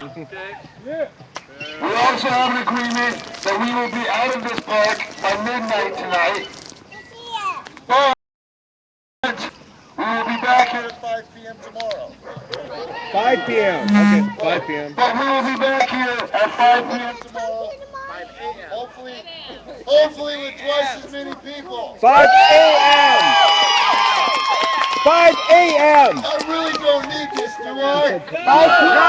Okay. We also have an agreement that we will be out of this park by midnight tonight. But we will be back here at 5 p.m. tomorrow. 5 p.m. Okay, 5 p.m. But we will be back here at 5 p.m. tomorrow. 5 a.m. Hopefully with twice as many people. 5 a.m. 5 a.m. I really don't need this, do I? 5 p.m.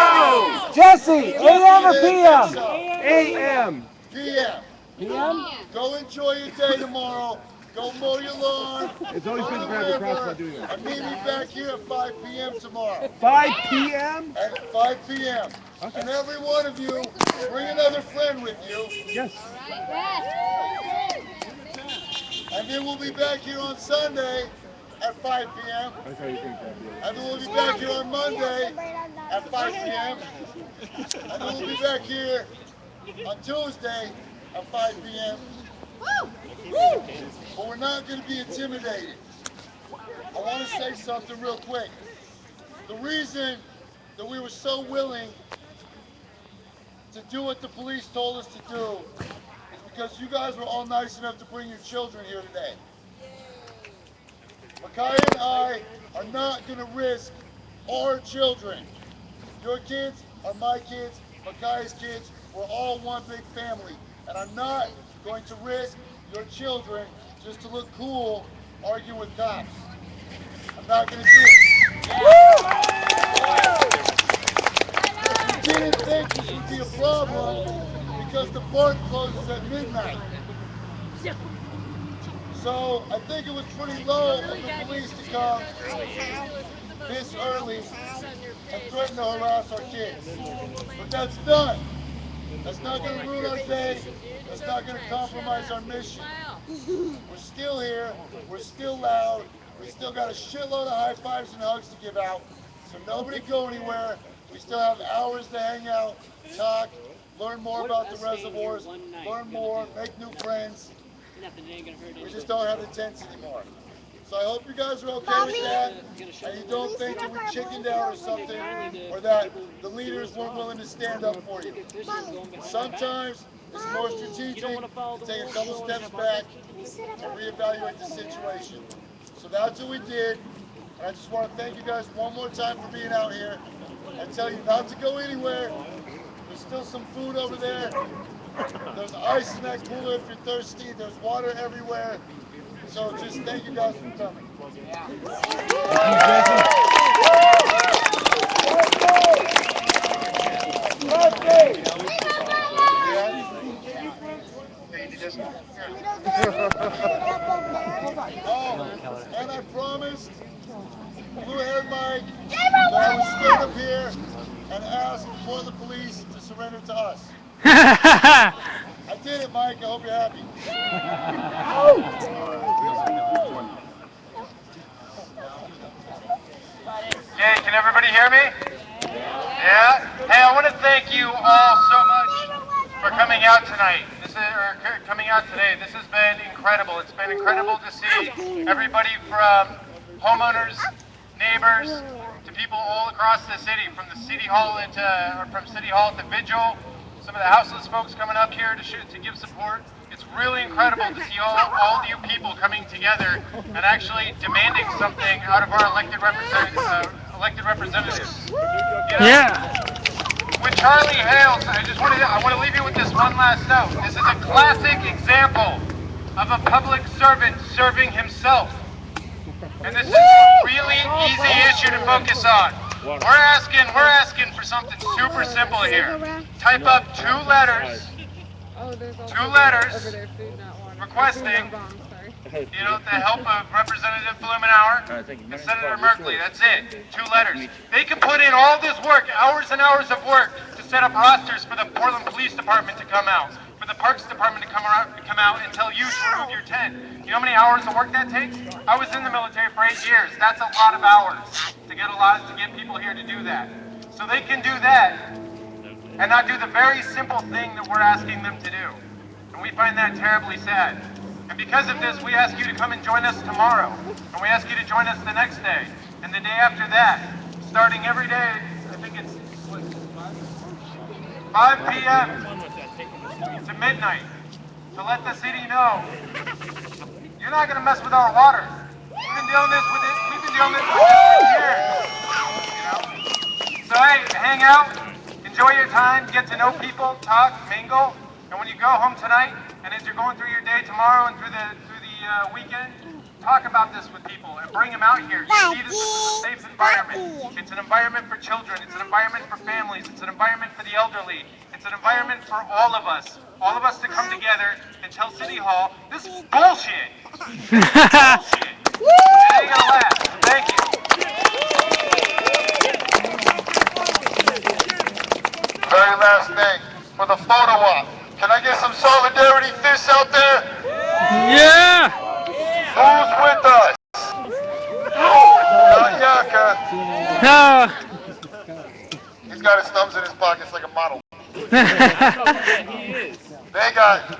Jesse, a.m. or p.m.? a.m. PM. p.m. Go enjoy your day tomorrow. Go mow your lawn. It's always go good to the grab the cross river, while doing that. and meet me back here at 5 p.m. tomorrow. 5 p.m. At 5 p.m. Okay. And every one of you, bring another friend with you. Yes. And then we'll be back here on Sunday at 5 p.m. That's how you think that. And then we'll be back here on Monday at 5 p.m. And then we'll be back here on Tuesday at 5 p.m. But we're not going to be intimidated. I want to say something real quick. The reason that we were so willing to do what the police told us to do is because you guys were all nice enough to bring your children here today. Micaiah and I are not going to risk our children. Your kids are my kids, Micaiah's kids. We're all one big family. And I'm not going to risk your children just to look cool arguing with cops. I'm not going to do it. We didn't think this would be a problem because the park closes at midnight. So I think it was pretty low of the police to come this early and threaten to harass our kids. But that's done. That's not going to ruin our day. That's not going to compromise our mission. We're still here. We're still loud. We still got a shitload of high fives and hugs to give out. So nobody go anywhere. We still have hours to hang out, talk, learn more about the reservoirs, learn more, make new friends. We just don't have the tents anymore. So I hope you guys are okay with that, and you don't think that we chickened out or something, or that the leaders weren't willing to stand up for you. Sometimes it's more strategic to take a couple steps back and reevaluate the situation. So that's what we did, and I just want to thank you guys one more time for being out here and tell you not to go anywhere. There's still some food over there. There's ice in that cooler if you're thirsty. There's water everywhere. So just thank you guys for coming. Oh, and I promised blue-haired Mike that I would stand up here and ask for the police to surrender to us. I did it, Mike. I hope you're happy. Okay, can everybody hear me? Yeah? Hey, I want to thank you all so much for coming out tonight. Coming out today. This has been incredible. It's been incredible to see everybody from homeowners, neighbors, to people all across the city, from City Hall to Vigil. Some of the houseless folks coming up here to give support. It's really incredible to see all you people coming together and actually demanding something out of our elected representatives. You know, Yeah. with Charlie Hales, I want to leave you with this one last note. This is a classic example of a public servant serving himself. And this is a really easy issue to focus on. We're asking for something super simple here. Type up two letters requesting, the help of Representative Blumenauer and Senator Merkley. That's it. 2 letters. They can put in all this work, hours and hours of work, to set up rosters for the Portland Police Department to come out, for the Parks Department to come out and tell you to remove your tent. You know how many hours of work that takes? I was in the military for 8 years. That's a lot of hours to get people here to do that. So they can do that and not do the very simple thing that we're asking them to do. And we find that terribly sad. And because of this, we ask you to come and join us tomorrow. And we ask you to join us the next day. And the day after that. Starting every day, I think it's, 5 p.m. to midnight to let the city know you're not gonna mess with our water. We've been dealing this with it. We've been dealing this with it for years. You know. So hey, hang out, enjoy your time, get to know people, talk, mingle, and when you go home tonight, and as you're going through your day tomorrow and through the weekend, talk about this with people and bring them out here. You see, this is a safe environment. It's an environment for children. It's an environment for families. It's an environment for the elderly. It's an environment for all of us to come together and tell City Hall, this is bullshit. Bullshit. And they gotta laugh. Thank you. Very last thing, for the photo op. Can I get some solidarity fists out there? Yeah! Who's with us? Not Yaka. No! He's got his thumbs in his pockets like a model. They got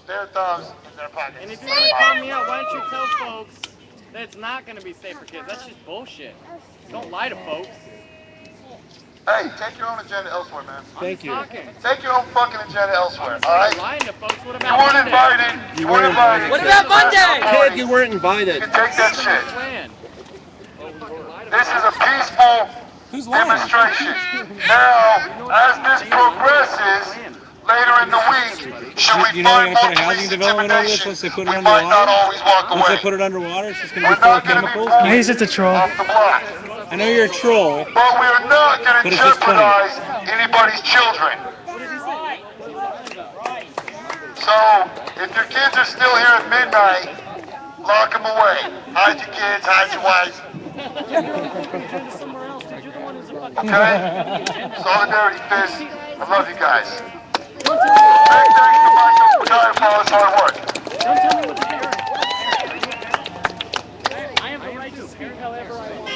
their thumbs in their pockets. And if you want to call me out, why don't you tell folks that it's not going to be safe for kids? That's just bullshit. Don't lie to folks. Hey, take your own agenda elsewhere, man. Thank you. Take your own fucking agenda elsewhere, alright? Lying to folks. What You about weren't Monday? invited. You weren't invited. What about Monday? Kid, you weren't You invited. can take that shit. Plan. This is a peaceful demonstration. Now, as this progresses, later in the week, should we You know find they're more gonna put a housing police development over this intimidation, once they put it we underwater? might not always walk Once they away. put it underwater, it's just gonna We're be full not of going to be chemicals. bullied He's just a troll. off the block. I know you're a troll. But we're not going But to it's just funny. jeopardize anybody's children. So, if your kids are still here at midnight, lock them away. Hide your kids, hide your wives. Okay? Solidarity fist. I love you guys. Big thanks to Michael Cascadia for all his hard work. I have the right to speak however I want.